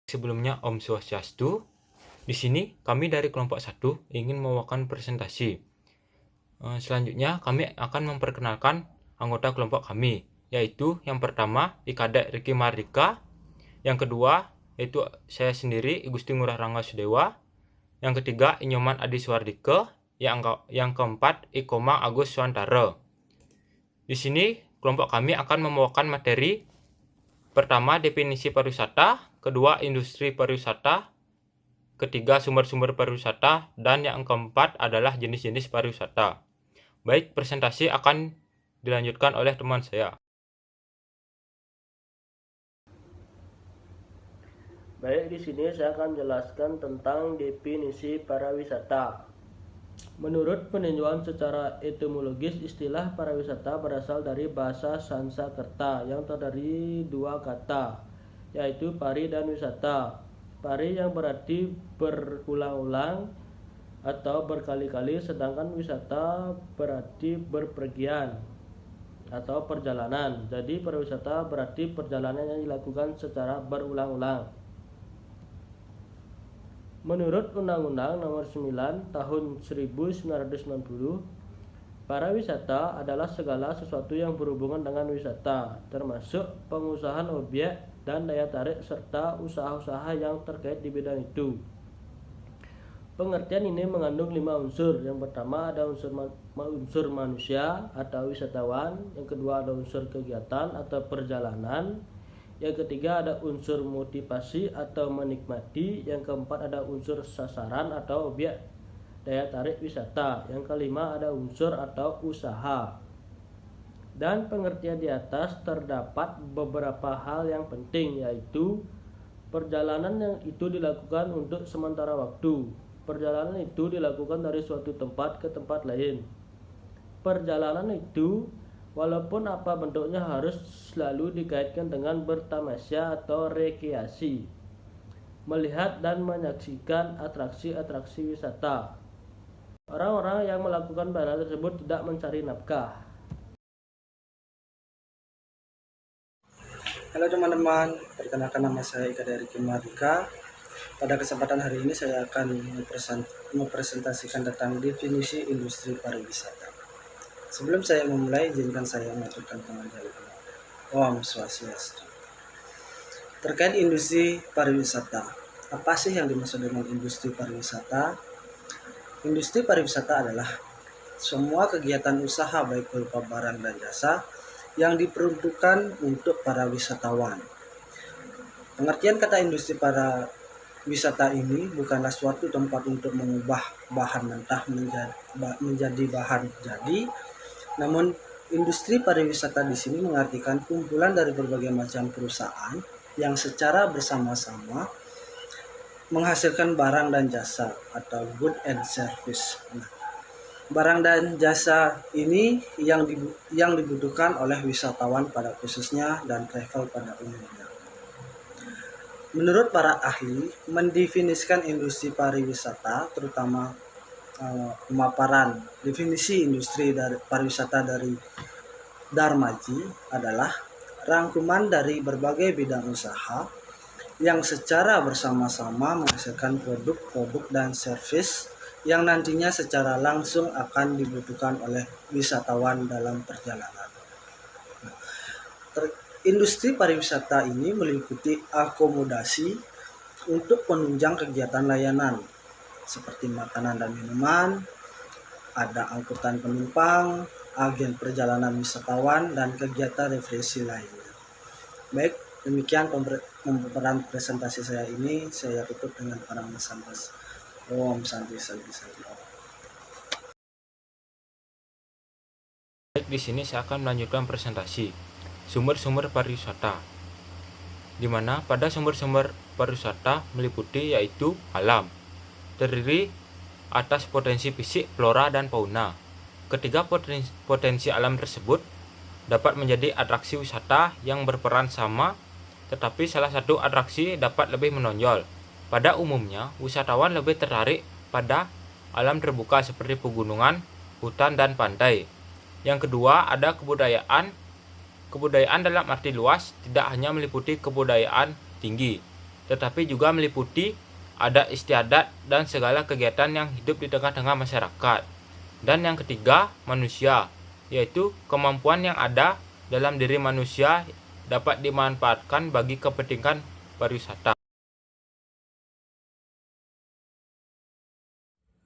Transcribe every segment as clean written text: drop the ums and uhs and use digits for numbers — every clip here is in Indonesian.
Sebelumnya Om Swastiastu. Di sini kami dari kelompok 1 ingin membawakan presentasi. Selanjutnya kami akan memperkenalkan anggota kelompok kami, yaitu yang pertama Ikadek Riki Mardika, yang kedua yaitu saya sendiri Gusti Ngurah Rangga Sudewa, yang ketiga Inyoman Adi Suwardike, yang keempat Ikomang Agus Swantara. Di sini kelompok kami akan membawakan materi pertama definisi pariwisata, kedua industri pariwisata, ketiga sumber-sumber pariwisata, dan yang keempat adalah jenis-jenis pariwisata. Baik, presentasi akan dilanjutkan oleh teman saya. Baik, di sini saya akan jelaskan tentang definisi pariwisata. Menurut peninjauan secara etimologis, istilah pariwisata berasal dari bahasa Sanskerta yang terdiri dua kata, yaitu pari dan wisata. Pari yang berarti berulang-ulang atau berkali-kali, sedangkan wisata berarti berpergian atau perjalanan. Jadi pariwisata berarti perjalanan yang dilakukan secara berulang-ulang. Menurut Undang-Undang Nomor 9 Tahun 1990, pariwisata adalah segala sesuatu yang berhubungan dengan wisata, termasuk pengusahaan objek dan daya tarik serta usaha-usaha yang terkait di bidang itu. Pengertian ini mengandung 5 unsur. Yang pertama ada unsur manusia atau wisatawan, yang kedua ada unsur kegiatan atau perjalanan, yang ketiga ada unsur motivasi atau menikmati, yang keempat ada unsur sasaran atau objek daya tarik wisata, yang kelima ada unsur atau usaha. Dan pengertian di atas terdapat beberapa hal yang penting, yaitu perjalanan yang itu dilakukan untuk sementara waktu. Perjalanan itu dilakukan dari suatu tempat ke tempat lain. Perjalanan itu walaupun apa bentuknya harus selalu dikaitkan dengan bertamasya atau rekreasi, melihat dan menyaksikan atraksi-atraksi wisata. Orang-orang yang melakukan perjalanan tersebut tidak mencari nafkah. Halo teman-teman, perkenalkan nama saya Ikadek Riki Mardika. Pada kesempatan hari ini saya akan mempresentasikan tentang definisi industri pariwisata. Sebelum saya memulai, izinkan saya mengaturkan pengajian. Om Swastiastu. Terkait industri pariwisata, apa sih yang dimaksud dengan industri pariwisata? Industri pariwisata adalah semua kegiatan usaha baik berupa barang dan jasa yang diperuntukkan untuk para wisatawan. Pengertian kata industri wisata ini bukanlah suatu tempat untuk mengubah bahan mentah menjadi bahan jadi, namun industri pariwisata di sini mengartikan kumpulan dari berbagai macam perusahaan yang secara bersama-sama menghasilkan barang dan jasa atau good and service. Barang dan jasa ini yang dibutuhkan oleh wisatawan pada khususnya dan travel pada umumnya. Menurut para ahli, mendefinisikan industri pariwisata, terutama pemaparan definisi industri pariwisata dari Darmaji adalah rangkuman dari berbagai bidang usaha yang secara bersama-sama menghasilkan produk-produk dan servis yang nantinya secara langsung akan dibutuhkan oleh wisatawan dalam perjalanan. Industri pariwisata ini meliputi akomodasi untuk penunjang kegiatan layanan seperti makanan dan minuman, ada angkutan penumpang, agen perjalanan wisatawan, dan kegiatan refleksi lainnya. Baik, demikian pembukaan presentasi saya ini. Saya tutup dengan parang santas. Om Santi Santi Santi. Baik, di sini saya akan melanjutkan presentasi sumber-sumber pariwisata, di mana pada sumber-sumber pariwisata meliputi yaitu alam, terdiri atas potensi fisik, flora, dan fauna. Ketiga potensi alam tersebut dapat menjadi atraksi wisata yang berperan sama, tetapi salah satu atraksi dapat lebih menonjol. Pada umumnya, wisatawan lebih tertarik pada alam terbuka seperti pegunungan, hutan, dan pantai. Yang kedua, ada kebudayaan. Kebudayaan dalam arti luas tidak hanya meliputi kebudayaan tinggi, tetapi juga meliputi adat istiadat dan segala kegiatan yang hidup di tengah-tengah masyarakat. Dan yang ketiga, manusia, yaitu kemampuan yang ada dalam diri manusia dapat dimanfaatkan bagi kepentingan pariwisata.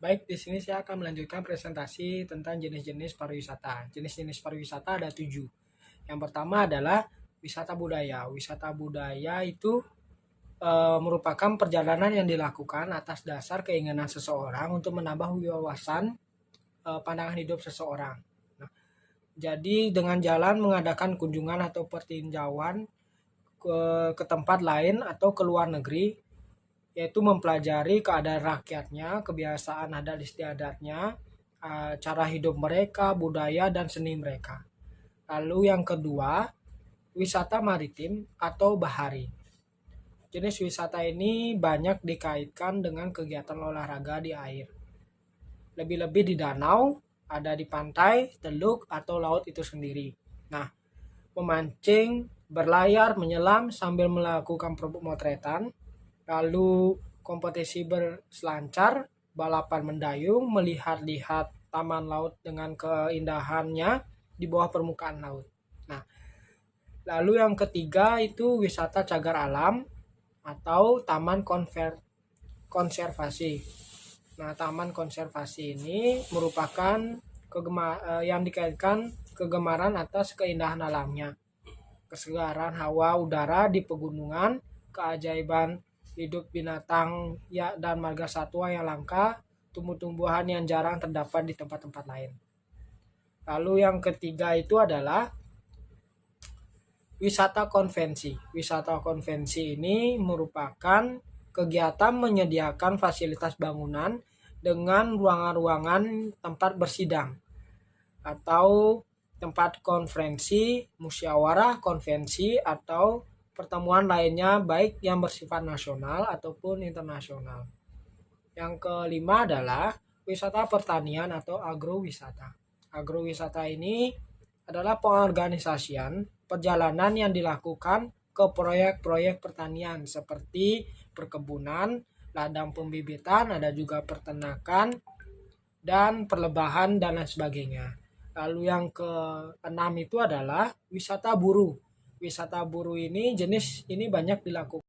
Baik, di sini saya akan melanjutkan presentasi tentang jenis-jenis pariwisata. Jenis-jenis pariwisata ada 7. Yang pertama adalah wisata budaya. Wisata budaya itu merupakan perjalanan yang dilakukan atas dasar keinginan seseorang untuk menambah wawasan pandangan hidup seseorang. Nah, jadi dengan jalan mengadakan kunjungan atau pertinjauan ke tempat lain atau ke luar negeri, yaitu mempelajari keadaan rakyatnya, kebiasaan adat istiadatnya, cara hidup mereka, budaya, dan seni mereka. Lalu yang kedua, wisata maritim atau bahari. Jenis wisata ini banyak dikaitkan dengan kegiatan olahraga di air. Lebih-lebih di danau, ada di pantai, teluk, atau laut itu sendiri. Nah, memancing, berlayar, menyelam sambil melakukan pemotretan, lalu kompetisi berselancar, balapan mendayung, melihat-lihat taman laut dengan keindahannya di bawah permukaan laut. Nah, lalu yang ketiga itu wisata cagar alam atau taman konservasi. Nah, taman konservasi ini merupakan yang dikaitkan kegemaran atas keindahan alamnya, kesegaran hawa udara di pegunungan, keajaiban hidup binatang dan marga satwa yang langka, tumbuh-tumbuhan yang jarang terdapat di tempat-tempat lain. Lalu yang ketiga itu adalah wisata konvensi. Wisata konvensi ini merupakan kegiatan menyediakan fasilitas bangunan dengan ruangan-ruangan tempat bersidang atau tempat konferensi, musyawarah, konvensi, atau pertemuan lainnya baik yang bersifat nasional ataupun internasional. Yang kelima adalah wisata pertanian atau agrowisata. Agrowisata ini adalah pengorganisasian perjalanan yang dilakukan ke proyek-proyek pertanian seperti perkebunan, ladang pembibitan, ada juga peternakan, dan perlebahan dan lain sebagainya. Lalu yang keenam itu adalah wisata buru. Wisata buru ini jenis ini banyak dilakukan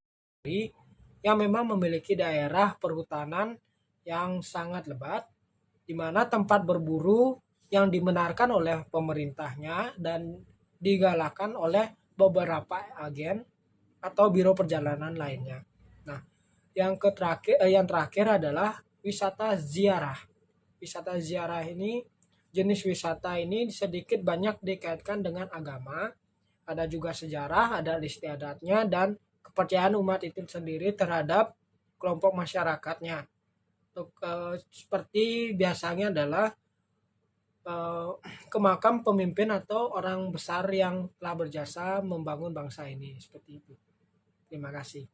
yang memang memiliki daerah perhutanan yang sangat lebat, di mana tempat berburu yang dibenarkan oleh pemerintahnya dan digalakkan oleh beberapa agen atau biro perjalanan lainnya. Nah, yang terakhir adalah wisata ziarah. Wisata ziarah ini, jenis wisata ini sedikit banyak dikaitkan dengan agama, ada juga sejarah, ada istiadatnya, dan kepercayaan umat itu sendiri terhadap kelompok masyarakatnya. Seperti biasanya adalah ke makam pemimpin atau orang besar yang telah berjasa membangun bangsa ini, seperti itu. Terima kasih.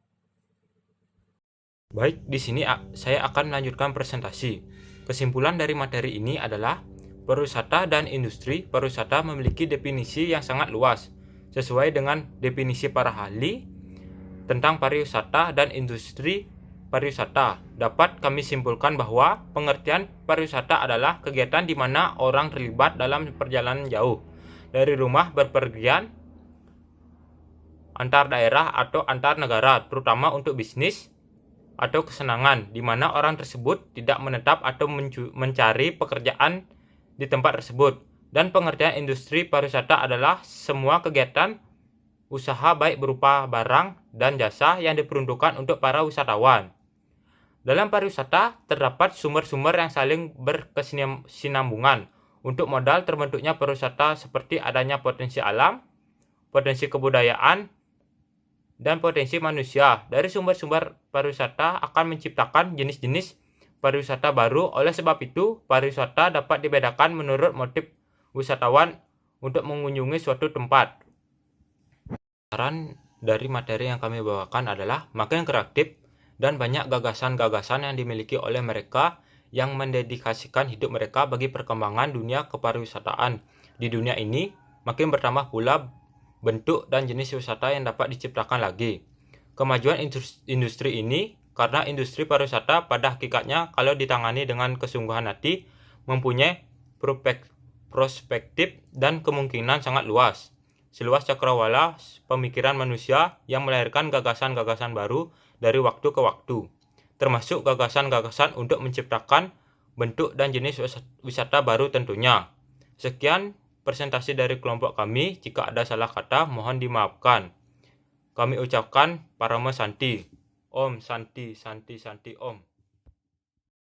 Baik, di sini saya akan melanjutkan presentasi. Kesimpulan dari materi ini adalah pariwisata dan industri pariwisata memiliki definisi yang sangat luas. Sesuai dengan definisi para ahli tentang pariwisata dan industri pariwisata, dapat kami simpulkan bahwa pengertian pariwisata adalah kegiatan di mana orang terlibat dalam perjalanan jauh dari rumah berpergian antar daerah atau antar negara, terutama untuk bisnis atau kesenangan, di mana orang tersebut tidak menetap atau mencari pekerjaan di tempat tersebut. Dan pengertian industri pariwisata adalah semua kegiatan usaha baik berupa barang dan jasa yang diperuntukkan untuk para wisatawan. Dalam pariwisata terdapat sumber-sumber yang saling berkesinambungan untuk modal terbentuknya pariwisata, seperti adanya potensi alam, potensi kebudayaan, dan potensi manusia. Dari sumber-sumber pariwisata akan menciptakan jenis-jenis pariwisata baru. Oleh sebab itu, pariwisata dapat dibedakan menurut motif wisatawan untuk mengunjungi suatu tempat. Saran dari materi yang kami bawakan adalah makin kreatif dan banyak gagasan-gagasan yang dimiliki oleh mereka yang mendedikasikan hidup mereka bagi perkembangan dunia kepariwisataan. Di dunia ini makin bertambah pula bentuk dan jenis wisata yang dapat diciptakan lagi. Kemajuan industri ini karena industri pariwisata pada hakikatnya kalau ditangani dengan kesungguhan hati mempunyai prospektif dan kemungkinan sangat luas. Seluas cakrawala pemikiran manusia yang melahirkan gagasan-gagasan baru dari waktu ke waktu, termasuk gagasan-gagasan untuk menciptakan bentuk dan jenis wisata baru tentunya. Sekian presentasi dari kelompok kami. Jika ada salah kata mohon dimaafkan. Kami ucapkan Parama Santi. Om Santi Santi Santi Om.